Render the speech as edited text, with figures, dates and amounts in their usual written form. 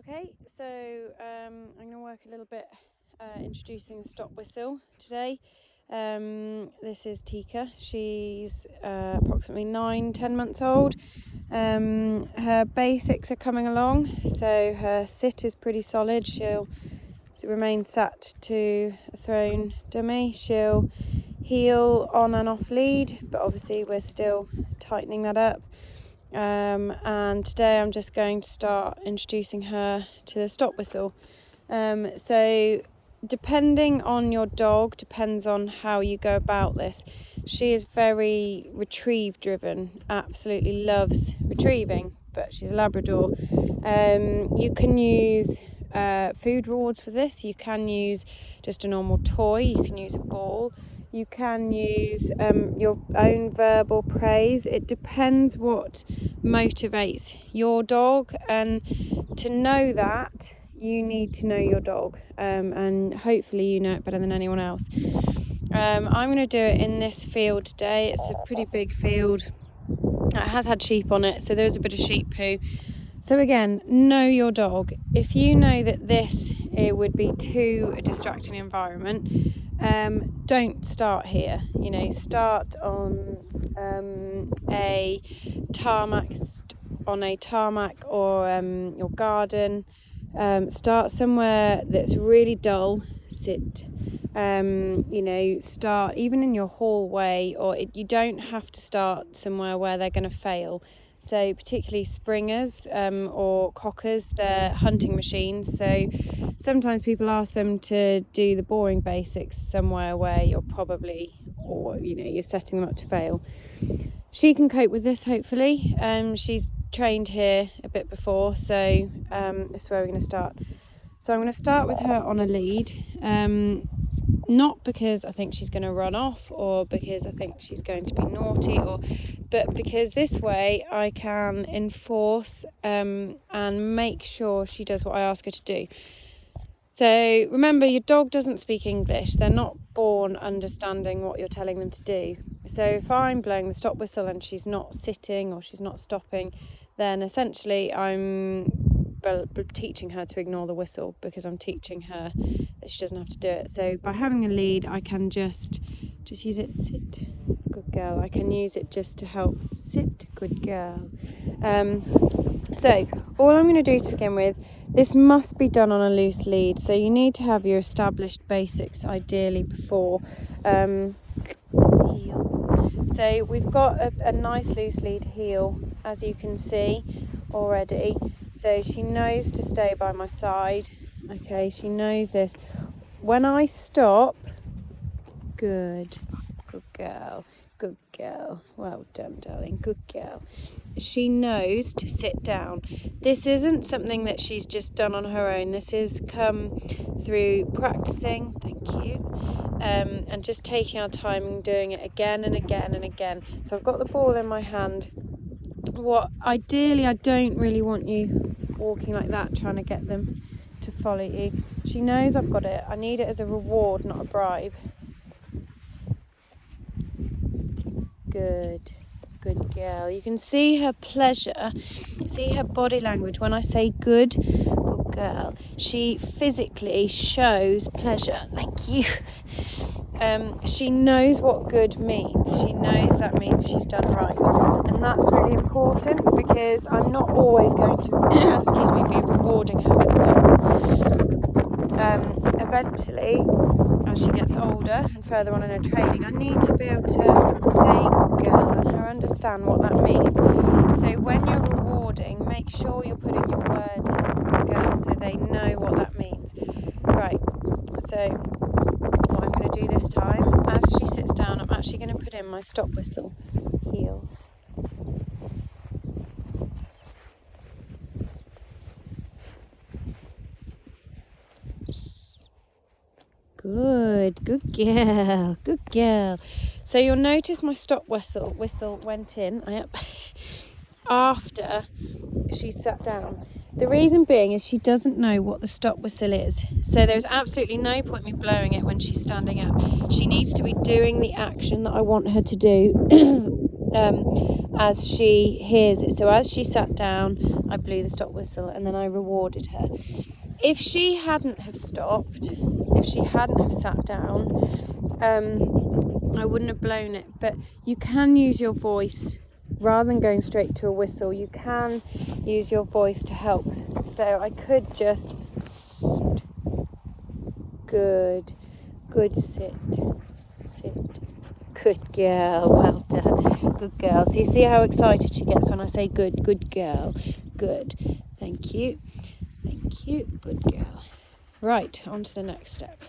Okay, so I'm going to work a little bit introducing the stop whistle today. This is Tika. She's approximately 9-10 months old. Her basics are coming along, so her sit is pretty solid. She'll remain sat to a thrown dummy. She'll heel on and off lead, but obviously we're still tightening that up. And today I'm just going to start introducing her to the stop whistle. So depending on your dog, depends on how you go about this. She is very retrieve driven, absolutely loves retrieving, but she's a Labrador. You can use food rewards for this. You can use just a normal toy, you can use a ball, you can use your own verbal praise. It depends what motivates your dog, and to know that, you need to know your dog, and hopefully you know it better than anyone else. I'm going to do it in this field today. It's a pretty big field. It has had sheep on it, so there's a bit of sheep poo. So again, know your dog. If you know that it would be too a distracting environment, don't start here. Start on a tarmac, or your garden. Start somewhere that's really dull. Sit. Start even in your hallway, or you don't have to start somewhere where they're going to fail. So particularly springers or cockers, they're hunting machines. So sometimes people ask them to do the boring basics somewhere where you're setting them up to fail. She can cope with this, hopefully. She's trained here a bit before, so this is where we're going to start. So I'm going to start with her on a lead. Not because I think she's going to run off, or because I think she's going to be naughty, but because this way I can enforce and make sure she does what I ask her to do. So remember, your dog doesn't speak English. They're not born understanding what you're telling them to do. So if I'm blowing the stop whistle and she's not sitting or she's not stopping, then essentially I'm teaching her to ignore the whistle, because I'm teaching her that she doesn't have to do it. So by having a lead, I can just use it. Sit, good girl. I can use it just to help. Sit, good girl. So all I'm going to do to begin with, this must be done on a loose lead, so you need to have your established basics ideally before. Heel. So we've got a nice loose lead heel, as you can see already. So she knows to stay by my side. Okay, she knows this. When I stop, good girl, good girl. Well done, darling, good girl. She knows to sit down. This isn't something that she's just done on her own. This has come through practicing, thank you, and just taking our time and doing it again and again and again. So I've got the ball in my hand. Ideally, I don't really want you walking like that, trying to get them to follow you. She knows I've got it. I need it as a reward, not a bribe. Good girl. You can see her pleasure, see her body language. When I say good girl, she physically shows pleasure. Thank you. She knows what good means. She knows that means she's done right, and that's really important, because I'm not always going to be rewarding her with a ball. Eventually, as she gets older and further on in her training, I need to be able to say good girl and her understand what that means. So when you're rewarding, make sure you're putting your word in, good girl, so they know what that means. Right, so what I'm going to do this time, as she sits down, I'm actually going to put in my stop whistle heel. Good girl. So you'll notice my stop whistle went in after she sat down. The reason being is she doesn't know what the stop whistle is. So there's absolutely no point me blowing it when she's standing up. She needs to be doing the action that I want her to do as she hears it. So as she sat down, I blew the stop whistle and then I rewarded her. If she hadn't have stopped, if she hadn't have sat down, I wouldn't have blown it. But you can use your voice rather than going straight to a whistle. You can use your voice to help. So I could just good sit, good girl, well done, good girl. So you see how excited she gets when I say good girl, good, thank you, good girl. Right, on to the next step.